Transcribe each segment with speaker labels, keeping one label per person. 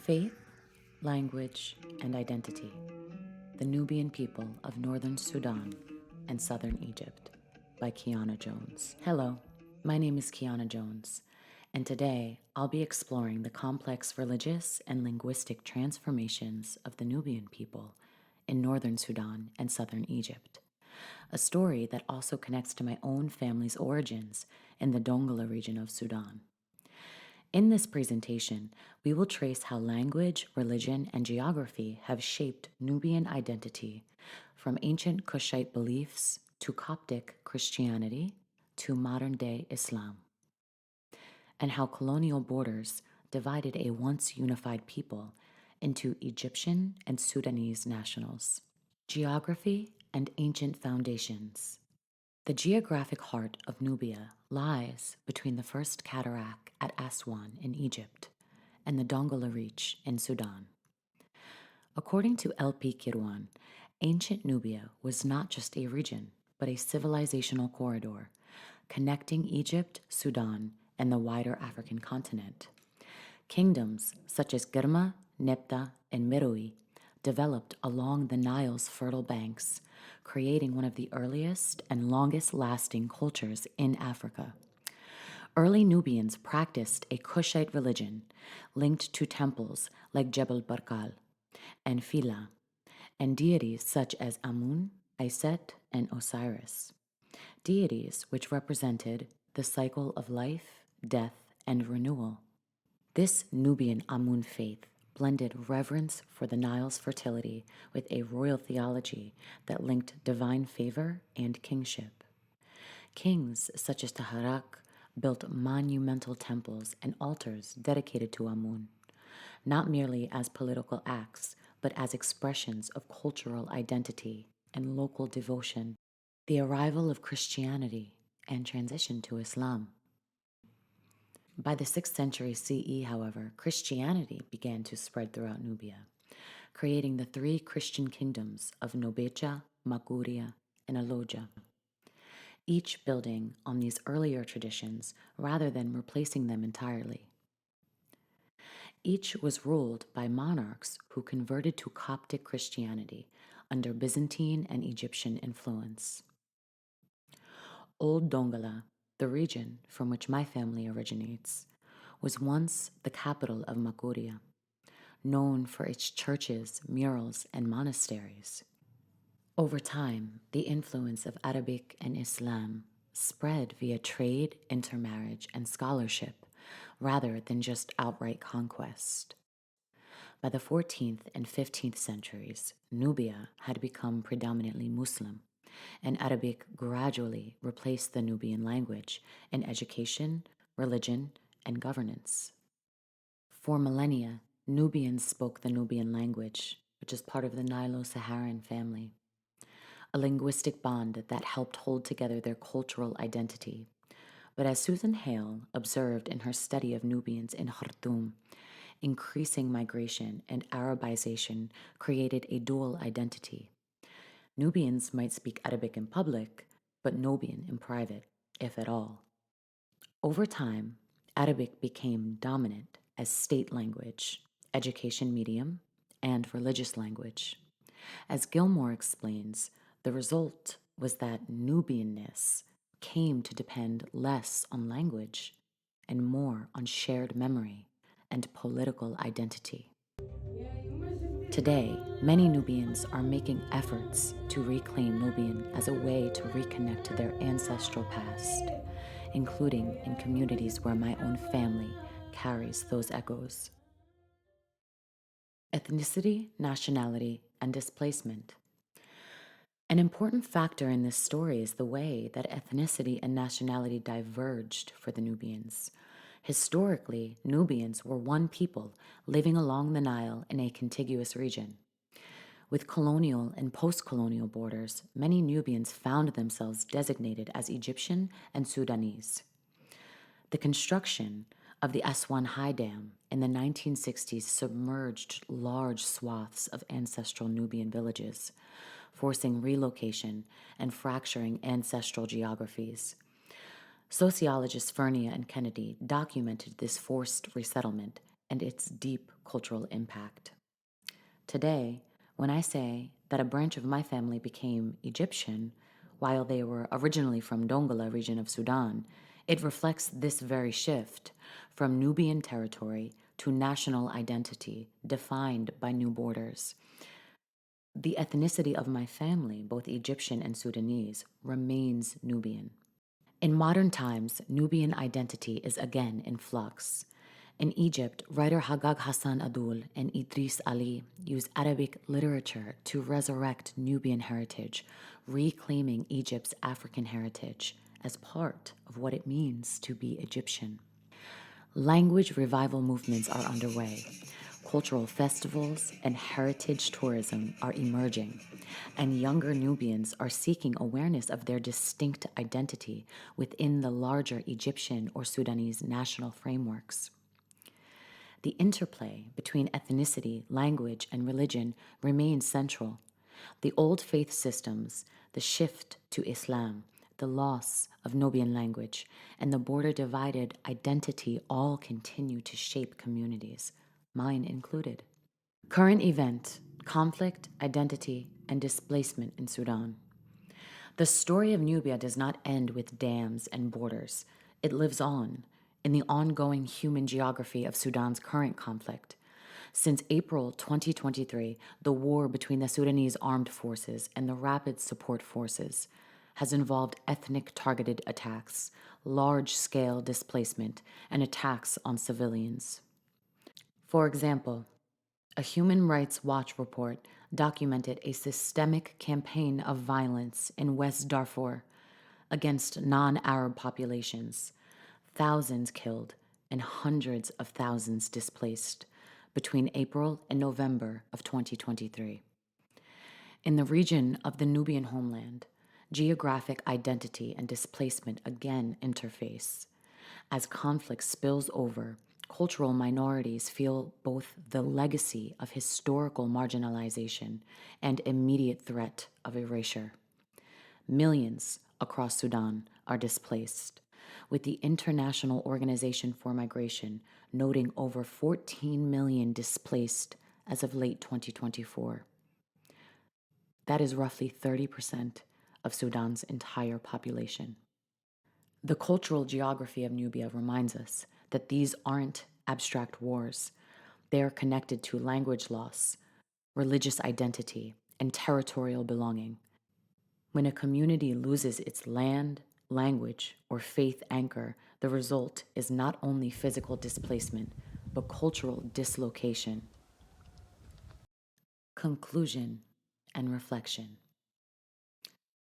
Speaker 1: Faith, Language, and Identity, the Nubian People of Northern Sudan and Southern Egypt by Kiannah Jones. Hello, my name is Kiannah Jones, and today I'll be exploring the complex religious and linguistic transformations of the Nubian people in Northern Sudan and Southern Egypt, a story that also connects to my own family's origins in the Dongola region of Sudan. In this presentation, we will trace how language, religion, and geography have shaped Nubian identity, from ancient Kushite beliefs to Coptic Christianity to modern-day Islam, and how colonial borders divided a once unified people into Egyptian and Sudanese nationals. Geography and ancient foundations. The geographic heart of Nubia lies between the first cataract at Aswan in Egypt and the Dongola Reach in Sudan. According to L.P. Kirwan, ancient Nubia was not just a region, but a civilizational corridor connecting Egypt, Sudan, and the wider African continent. Kingdoms such as Girma, Nebta, and Meroe developed along the Nile's fertile banks, creating one of the earliest and longest-lasting cultures in Africa. Early Nubians practiced a Kushite religion linked to temples like Jebel Barkal and Phila, and deities such as Amun, Iset, and Osiris. Deities which represented the cycle of life, death, and renewal. This Nubian Amun faith blended reverence for the Nile's fertility with a royal theology that linked divine favor and kingship. Kings such as Taharak built monumental temples and altars dedicated to Amun, not merely as political acts, but as expressions of cultural identity and local devotion. The arrival of Christianity and transition to Islam. By the 6th century CE, however, Christianity began to spread throughout Nubia, creating the three Christian kingdoms of Nobecha, Makuria, and Aloja, each building on these earlier traditions rather than replacing them entirely. Each was ruled by monarchs who converted to Coptic Christianity under Byzantine and Egyptian influence. Old Dongola, the region from which my family originates, was once the capital of Makuria, known for its churches, murals, and monasteries. Over time, the influence of Arabic and Islam spread via trade, intermarriage, and scholarship, rather than just outright conquest. By the 14th and 15th centuries, Nubia had become predominantly Muslim, and Arabic gradually replaced the Nubian language in education, religion, and governance. For millennia, Nubians spoke the Nubian language, which is part of the Nilo-Saharan family, a linguistic bond that helped hold together their cultural identity. But as Susan Hale observed in her study of Nubians in Khartoum, increasing migration and Arabization created a dual identity. Nubians might speak Arabic in public, but Nubian in private, if at all. Over time, Arabic became dominant as state language, education medium, and religious language. As Gilmore explains, the result was that Nubianness came to depend less on language and more on shared memory and political identity. Today, many Nubians are making efforts to reclaim Nubian as a way to reconnect to their ancestral past, including in communities where my own family carries those echoes. Ethnicity, nationality, and displacement. An important factor in this story is the way that ethnicity and nationality diverged for the Nubians. Historically, Nubians were one people living along the Nile in a contiguous region. With colonial and post-colonial borders, many Nubians found themselves designated as Egyptian and Sudanese. The construction of the Aswan High Dam in the 1960s submerged large swaths of ancestral Nubian villages, forcing relocation and fracturing ancestral geographies. Sociologists Fernia and Kennedy documented this forced resettlement and its deep cultural impact. Today, when I say that a branch of my family became Egyptian while they were originally from Dongola region of Sudan, it reflects this very shift from Nubian territory to national identity defined by new borders. The ethnicity of my family, both Egyptian and Sudanese, remains Nubian. In modern times, Nubian identity is again in flux. In Egypt, writer Hagag Hassan Adul and Idris Ali use Arabic literature to resurrect Nubian heritage, reclaiming Egypt's African heritage as part of what it means to be Egyptian. Language revival movements are underway. Cultural festivals and heritage tourism are emerging, and younger Nubians are seeking awareness of their distinct identity within the larger Egyptian or Sudanese national frameworks. The interplay between ethnicity, language, and religion remains central. The old faith systems, the shift to Islam, the loss of Nubian language, and the border divided identity all continue to shape communities, mine included. Current event, conflict, identity, and displacement in Sudan. The story of Nubia does not end with dams and borders. It lives on in the ongoing human geography of Sudan's current conflict. Since April 2023, the war between the Sudanese armed forces and the Rapid Support Forces has involved ethnic targeted attacks, large-scale displacement, and attacks on civilians. For example, a Human Rights Watch report documented a systemic campaign of violence in West Darfur against non-Arab populations, thousands killed and hundreds of thousands displaced between April and November of 2023. In the region of the Nubian homeland, geographic identity and displacement again interface. As conflict spills over, cultural minorities feel both the legacy of historical marginalization and immediate threat of erasure. Millions across Sudan are displaced, with the International Organization for Migration noting over 14 million displaced as of late 2024. That is roughly 30% of Sudan's entire population. The cultural geography of Nubia reminds us that these aren't abstract wars. They are connected to language loss, religious identity, and territorial belonging. When a community loses its land, language, or faith anchor, the result is not only physical displacement, but cultural dislocation. Conclusion and reflection.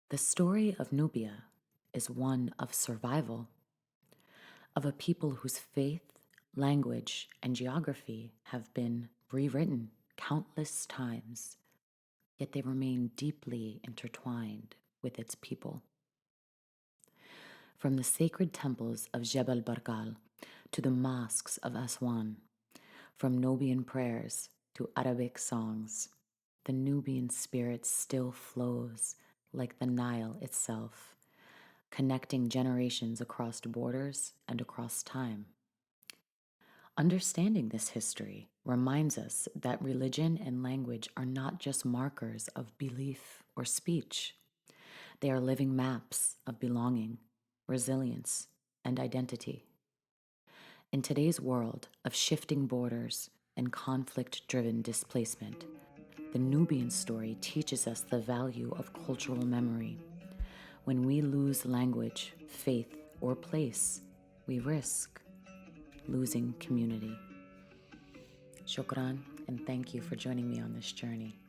Speaker 1: The story of Nubia is one of survival, of a people whose faith, language, and geography have been rewritten countless times, yet they remain deeply intertwined with its people. From the sacred temples of Jebel Barkal to the mosques of Aswan, from Nubian prayers to Arabic songs, the Nubian spirit still flows like the Nile itself, connecting generations across borders and across time. Understanding this history reminds us that religion and language are not just markers of belief or speech. They are living maps of belonging, resilience, and identity. In today's world of shifting borders and conflict-driven displacement, the Nubian story teaches us the value of cultural memory. When we lose language, faith, or place, we risk losing community. Shukran, and thank you for joining me on this journey.